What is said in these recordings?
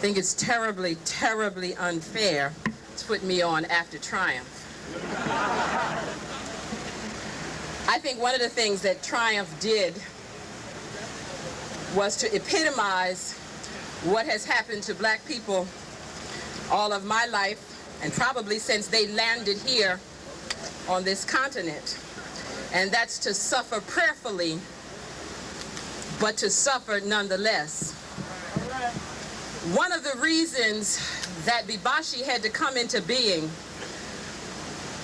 think it's terribly, terribly unfair to put me on after Triumph. I think one of the things that Triumph did was to epitomize what has happened to black people all of my life, and probably since they landed here on this continent. And that's to suffer prayerfully, but to suffer nonetheless. One of the reasons that Bibashi had to come into being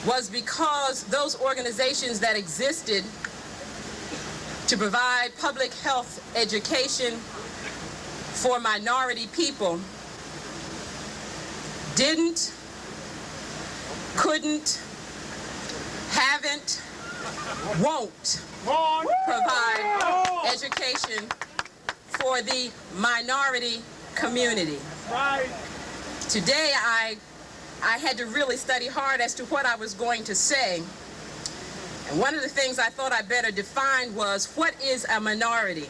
was because those organizations that existed to provide public health education for minority people didn't, couldn't, haven't, won't provide education for the minority community. Today I had to really study hard as to what I was going to say. And one of the things I thought I better define was, what is a minority?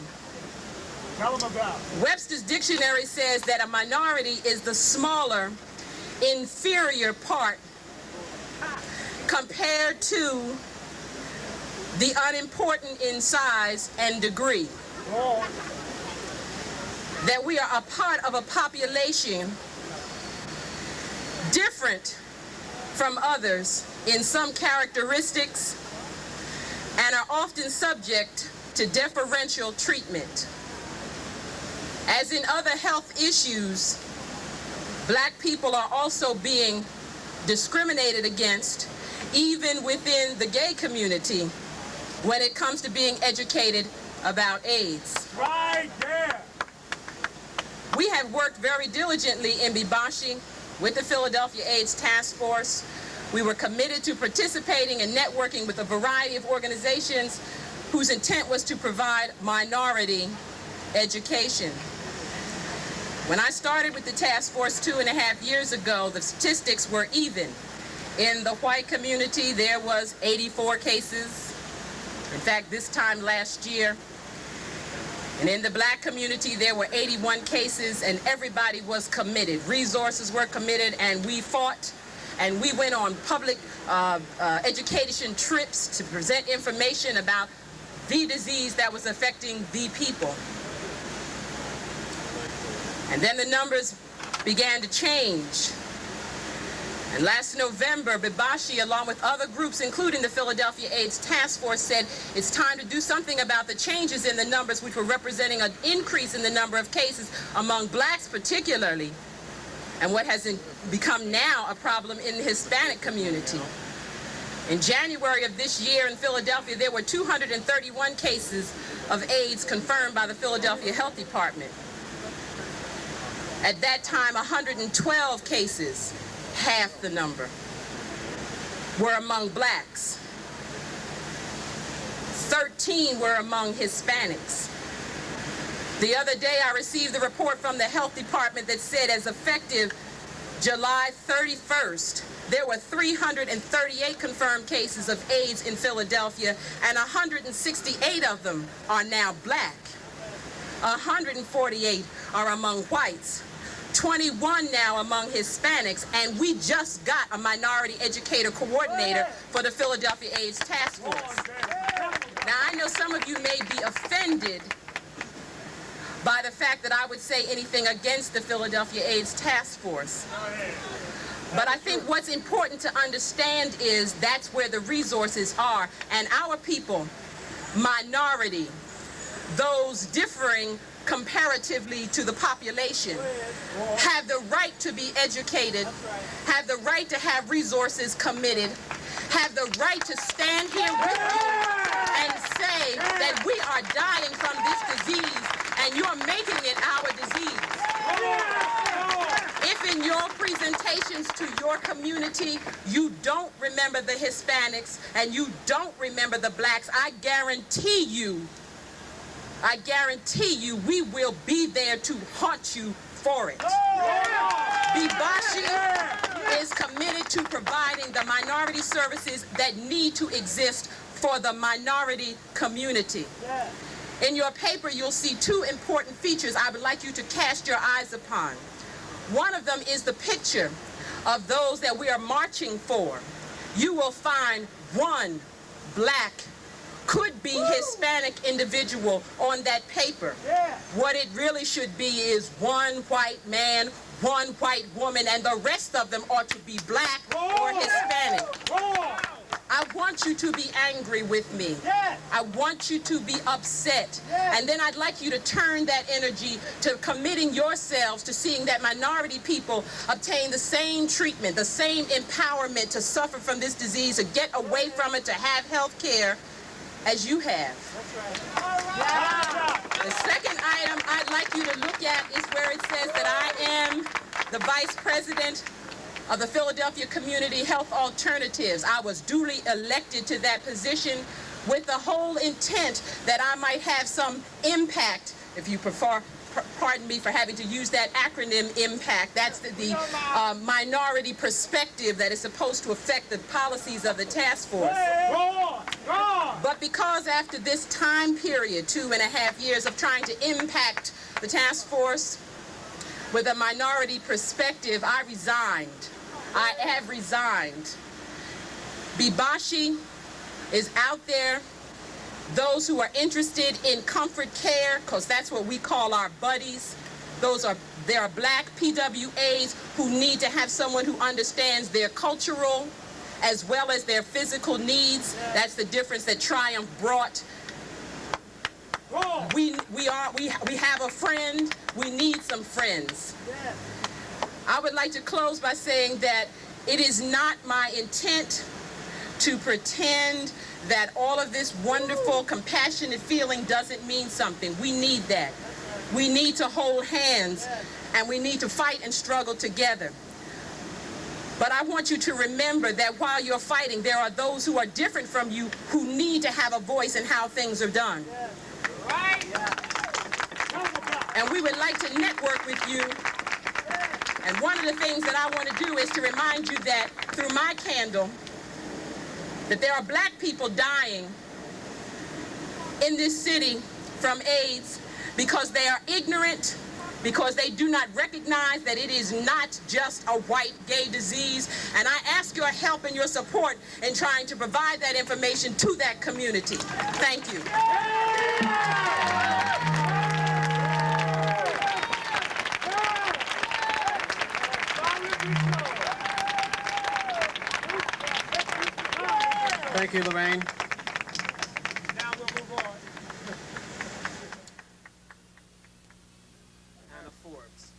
Tell them about. Webster's dictionary says that a minority is the smaller, inferior part compared to the unimportant in size and degree. That we are a part of a population different from others in some characteristics and are often subject to differential treatment. As in other health issues, black people are also being discriminated against, even within the gay community, when it comes to being educated about AIDS. Right there. We have worked very diligently in Bibashi with the Philadelphia AIDS Task Force. We were committed to participating and networking with a variety of organizations whose intent was to provide minority education. When I started with the task force 2.5 years ago, the statistics were even. In the white community, there was 84 cases. In fact, this time last year. And in the black community, there were 81 cases, and everybody was committed. Resources were committed, and we fought, and we went on public education trips to present information about the disease that was affecting the people. And then the numbers began to change. And last November, Bibashi, along with other groups, including the Philadelphia AIDS Task Force, said it's time to do something about the changes in the numbers, which were representing an increase in the number of cases among blacks particularly, and what has become now a problem in the Hispanic community. In January of this year in Philadelphia, there were 231 cases of AIDS confirmed by the Philadelphia Health Department. At that time, 112 cases, half the number, were among blacks. 13 were among Hispanics. The other day I received a report from the health department that said as effective July 31st, there were 338 confirmed cases of AIDS in Philadelphia, and 168 of them are now black. 148 are among whites. 21 now among Hispanics, and we just got a minority educator coordinator for the Philadelphia AIDS Task Force. Now, I know some of you may be offended by the fact that I would say anything against the Philadelphia AIDS Task Force. But I think what's important to understand is that's where the resources are, and our people, minority, those differing comparatively to the population, have the right to be educated, have the right to have resources committed, have the right to stand here with you and say that we are dying from this disease and you're making it our disease. If in your presentations to your community you don't remember the Hispanics and you don't remember the blacks, I guarantee you we will be there to haunt you for it. Bibashi is committed to providing the minority services that need to exist for the minority community. In your paper, you'll see two important features I would like you to cast your eyes upon. One of them is the picture of those that we are marching for. You will find one black, could be Hispanic individual on that paper. What it really should be is one white man, one white woman, and the rest of them ought to be black or Hispanic. I want you to be angry with me. I want you to be upset. And then I'd like you to turn that energy to committing yourselves to seeing that minority people obtain the same treatment, the same empowerment to suffer from this disease, to get away from it, to have health care as you have. The second item I'd like you to look at is where it says that I am the Vice President of the Philadelphia Community Health Alternatives. I was duly elected to that position with the whole intent that I might have some impact, if you prefer, pardon me for having to use that acronym, impact. That's the minority perspective that is supposed to affect the policies of the task force. But because after this time period, 2.5 years of trying to impact the task force with a minority perspective, I resigned. I have resigned. Bibashi is out there. Those who are interested in comfort care, because that's what we call our buddies, there are black PWAs who need to have someone who understands their cultural as well as their physical needs. That's the difference that Triumph brought. We have a friend. We need some friends. I would like to close by saying that it is not my intent to pretend that all of this wonderful, compassionate feeling doesn't mean something. We need that. We need to hold hands, and we need to fight and struggle together. But I want you to remember that while you're fighting, there are those who are different from you who need to have a voice in how things are done. And we would like to network with you. And one of the things that I want to do is to remind you that through my candle, that there are black people dying in this city from AIDS because they are ignorant, because they do not recognize that it is not just a white gay disease. And I ask your help and your support in trying to provide that information to that community. Thank you. Thank you, Lorraine. Now we'll move on. Anna Forbes.